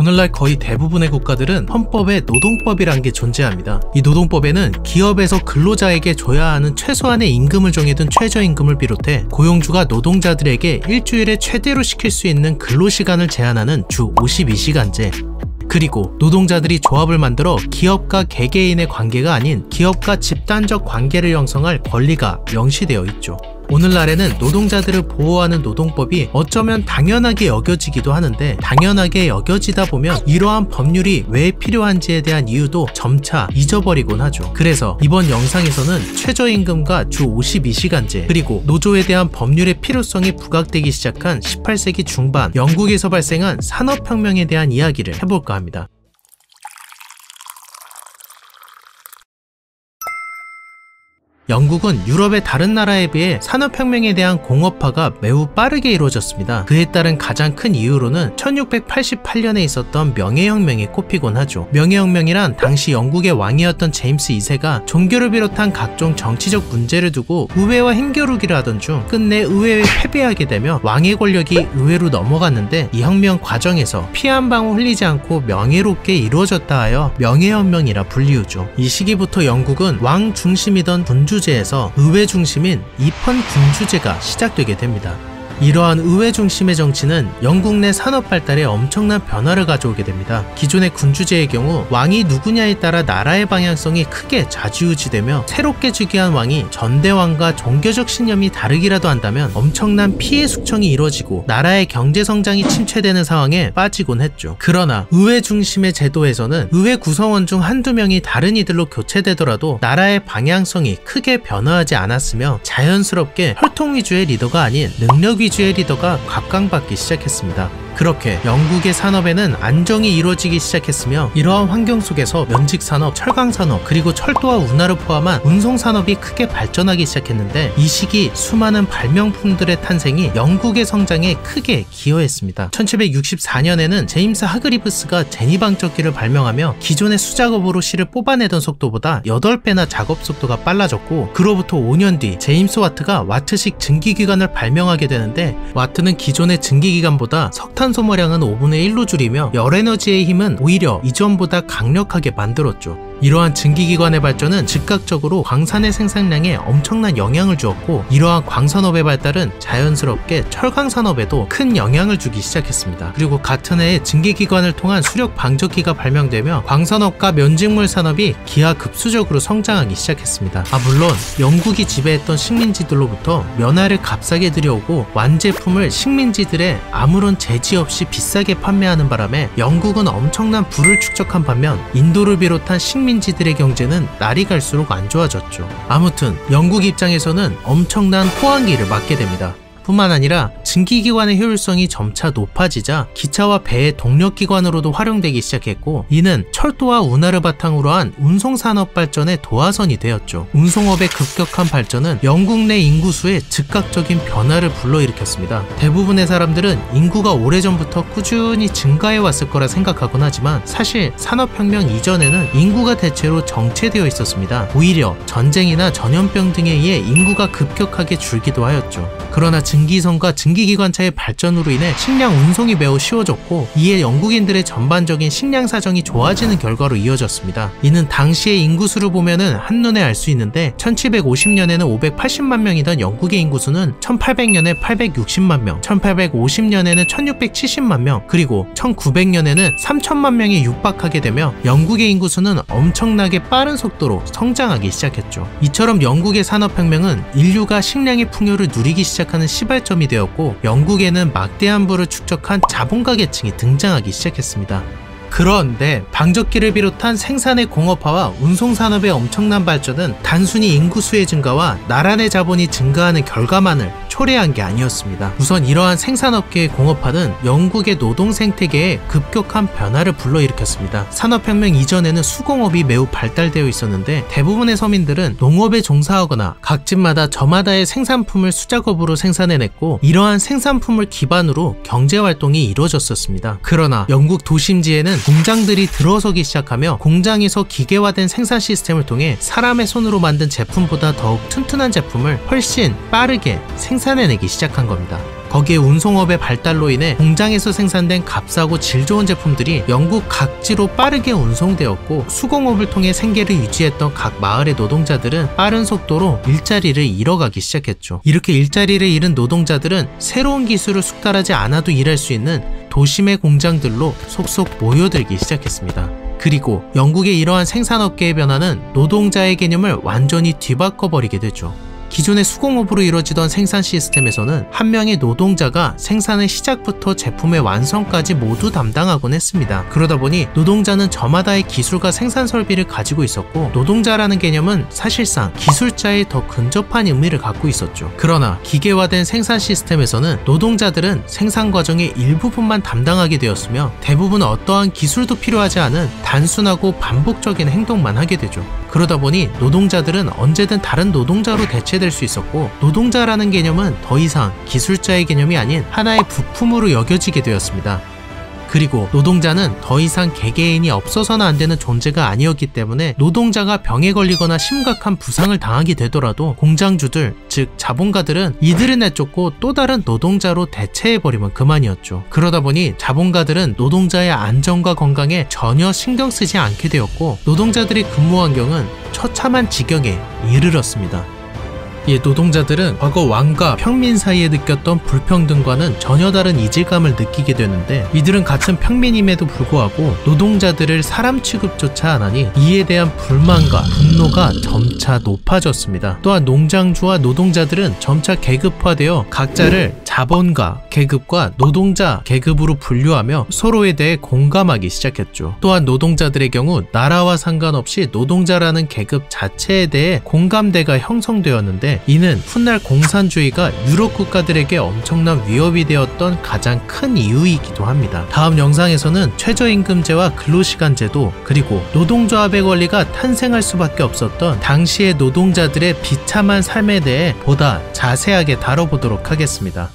오늘날 거의 대부분의 국가들은 헌법에 노동법이란 게 존재합니다. 이 노동법에는 기업에서 근로자에게 줘야 하는 최소한의 임금을 정해둔 최저임금을 비롯해 고용주가 노동자들에게 일주일에 최대로 시킬 수 있는 근로시간을 제한하는 주 52시간제, 그리고 노동자들이 조합을 만들어 기업과 개개인의 관계가 아닌 기업과 집단적 관계를 형성할 권리가 명시되어 있죠. 오늘날에는 노동자들을 보호하는 노동법이 어쩌면 당연하게 여겨지기도 하는데, 당연하게 여겨지다 보면 이러한 법률이 왜 필요한지에 대한 이유도 점차 잊어버리곤 하죠. 그래서 이번 영상에서는 최저임금과 주 52시간제, 그리고 노조에 대한 법률의 필요성이 부각되기 시작한 18세기 중반 영국에서 발생한 산업혁명에 대한 이야기를 해볼까 합니다. 영국은 유럽의 다른 나라에 비해 산업혁명에 대한 공업화가 매우 빠르게 이루어졌습니다. 그에 따른 가장 큰 이유로는 1688년에 있었던 명예혁명이 꼽히곤 하죠. 명예혁명이란 당시 영국의 왕이었던 제임스 2세가 종교를 비롯한 각종 정치적 문제를 두고 의회와 힘겨루기를 하던 중 끝내 의회에 패배하게 되며 왕의 권력이 의회로 넘어갔는데, 이 혁명 과정에서 피 한 방울 흘리지 않고 명예롭게 이루어졌다 하여 명예혁명이라 불리우죠. 이 시기부터 영국은 왕 중심이던 군주제에서 의회 중심인 입헌 군주제가 시작되게 됩니다. 이러한 의회 중심의 정치는 영국 내 산업 발달에 엄청난 변화를 가져오게 됩니다. 기존의 군주제의 경우 왕이 누구냐에 따라 나라의 방향성이 크게 좌지우지되며, 새롭게 즉위한 왕이 전대왕과 종교적 신념이 다르기라도 한다면 엄청난 피해 숙청이 이루어지고 나라의 경제 성장이 침체되는 상황에 빠지곤 했죠. 그러나 의회 중심의 제도에서는 의회 구성원 중 한두 명이 다른 이들로 교체되더라도 나라의 방향성이 크게 변화하지 않았으며, 자연스럽게 혈통 위주의 리더가 아닌 능력 위주의 리더가 각광받기 시작했습니다. 그렇게 영국의 산업에는 안정이 이루어지기 시작했으며, 이러한 환경 속에서 면직산업, 철강산업, 그리고 철도와 운하를 포함한 운송산업이 크게 발전하기 시작했는데, 이 시기 수많은 발명품들의 탄생이 영국의 성장에 크게 기여했습니다. 1764년에는 제임스 하그리브스가 제니방적기를 발명하며 기존의 수작업으로 실을 뽑아내던 속도보다 8배나 작업 속도가 빨라졌고, 그로부터 5년 뒤 제임스 와트가 와트식 증기기관을 발명하게 되는데, 와트는 기존의 증기기관보다 석탄 소모량은 5분의 1로 줄이며 열에너지의 힘은 오히려 이전보다 강력하게 만들었죠. 이러한 증기기관의 발전은 즉각적으로 광산의 생산량에 엄청난 영향을 주었고, 이러한 광산업의 발달은 자연스럽게 철강산업에도 큰 영향을 주기 시작했습니다. 그리고 같은 해에 증기기관을 통한 수력 방적기가 발명되며 광산업과 면직물 산업이 기하급수적으로 성장하기 시작했습니다. 물론 영국이 지배했던 식민지들로부터 면화를 값싸게 들여오고 완제품을 식민지들에 아무런 제지 없이 비싸게 판매하는 바람에 영국은 엄청난 부를 축적한 반면, 인도를 비롯한 식민지들의 경제는 날이 갈수록 안 좋아졌죠. 아무튼 영국 입장에서는 엄청난 호황기를 맞게 됩니다. 뿐만 아니라 증기기관의 효율성이 점차 높아지자 기차와 배의 동력기관으로도 활용되기 시작했고, 이는 철도와 운하를 바탕으로 한 운송산업 발전의 도화선이 되었죠. 운송업의 급격한 발전은 영국 내 인구수에 즉각적인 변화를 불러일으켰습니다. 대부분의 사람들은 인구가 오래전부터 꾸준히 증가해왔을 거라 생각하곤 하지만, 사실 산업혁명 이전에는 인구가 대체로 정체되어 있었습니다. 오히려 전쟁이나 전염병 등에 의해 인구가 급격하게 줄기도 하였죠. 그러나 증기선과 증기기관차의 발전으로 인해 식량 운송이 매우 쉬워졌고, 이에 영국인들의 전반적인 식량 사정이 좋아지는 결과로 이어졌습니다. 이는 당시의 인구수를 보면은 한눈에 알 수 있는데, 1750년에는 580만 명이던 영국의 인구수는 1800년에 860만 명, 1850년에는 1670만 명, 그리고 1900년에는 3000만 명에 육박하게 되며 영국의 인구수는 엄청나게 빠른 속도로 성장하기 시작했죠. 이처럼 영국의 산업혁명은 인류가 식량의 풍요를 누리기 시작하는 시발점이 되었고, 영국에는 막대한 부를 축적한 자본가 계층이 등장하기 시작했습니다. 그런데 방적기를 비롯한 생산의 공업화와 운송산업의 엄청난 발전은 단순히 인구수의 증가와 나라 내 자본이 증가하는 결과만을 초래한 게 아니었습니다. 우선 이러한 생산업계의 공업화는 영국의 노동 생태계에 급격한 변화를 불러일으켰습니다. 산업혁명 이전에는 수공업이 매우 발달되어 있었는데, 대부분의 서민들은 농업에 종사하거나 각 집마다 저마다의 생산품을 수작업으로 생산해냈고, 이러한 생산품을 기반으로 경제활동이 이루어졌었습니다. 그러나 영국 도심지에는 공장들이 들어서기 시작하며, 공장에서 기계화된 생산 시스템을 통해 사람의 손으로 만든 제품보다 더욱 튼튼한 제품을 훨씬 빠르게 생산해내기 시작한 겁니다. 거기에 운송업의 발달로 인해 공장에서 생산된 값싸고 질 좋은 제품들이 영국 각지로 빠르게 운송되었고, 수공업을 통해 생계를 유지했던 각 마을의 노동자들은 빠른 속도로 일자리를 잃어가기 시작했죠. 이렇게 일자리를 잃은 노동자들은 새로운 기술을 숙달하지 않아도 일할 수 있는 도심의 공장들로 속속 모여들기 시작했습니다. 그리고 영국의 이러한 생산업계의 변화는 노동자의 개념을 완전히 뒤바꿔버리게 되죠. 기존의 수공업으로 이루어지던 생산 시스템에서는 한 명의 노동자가 생산의 시작부터 제품의 완성까지 모두 담당하곤 했습니다. 그러다 보니 노동자는 저마다의 기술과 생산 설비를 가지고 있었고, 노동자라는 개념은 사실상 기술자에 더 근접한 의미를 갖고 있었죠. 그러나 기계화된 생산 시스템에서는 노동자들은 생산 과정의 일부분만 담당하게 되었으며, 대부분 어떠한 기술도 필요하지 않은 단순하고 반복적인 행동만 하게 되죠. 그러다 보니 노동자들은 언제든 다른 노동자로 대체될 수 있었고, 노동자라는 개념은 더 이상 기술자의 개념이 아닌 하나의 부품으로 여겨지게 되었습니다. 그리고 노동자는 더 이상 개개인이 없어서는 안 되는 존재가 아니었기 때문에 노동자가 병에 걸리거나 심각한 부상을 당하게 되더라도 공장주들, 즉 자본가들은 이들을 내쫓고 또 다른 노동자로 대체해버리면 그만이었죠. 그러다 보니 자본가들은 노동자의 안전과 건강에 전혀 신경 쓰지 않게 되었고, 노동자들의 근무 환경은 처참한 지경에 이르렀습니다. 이에 노동자들은 과거 왕과 평민 사이에 느꼈던 불평등과는 전혀 다른 이질감을 느끼게 되는데, 이들은 같은 평민임에도 불구하고 노동자들을 사람 취급조차 안 하니 이에 대한 불만과 분노가 점차 높아졌습니다. 또한 농장주와 노동자들은 점차 계급화되어 각자를 자본가 계급과 노동자 계급으로 분류하며 서로에 대해 공감하기 시작했죠. 또한 노동자들의 경우 나라와 상관없이 노동자라는 계급 자체에 대해 공감대가 형성되었는데, 이는 훗날 공산주의가 유럽 국가들에게 엄청난 위협이 되었던 가장 큰 이유이기도 합니다. 다음 영상에서는 최저임금제와 근로시간제도, 그리고 노동조합의 권리가 탄생할 수밖에 없었던 당시의 노동자들의 비참한 삶에 대해 보다 자세하게 다뤄보도록 하겠습니다.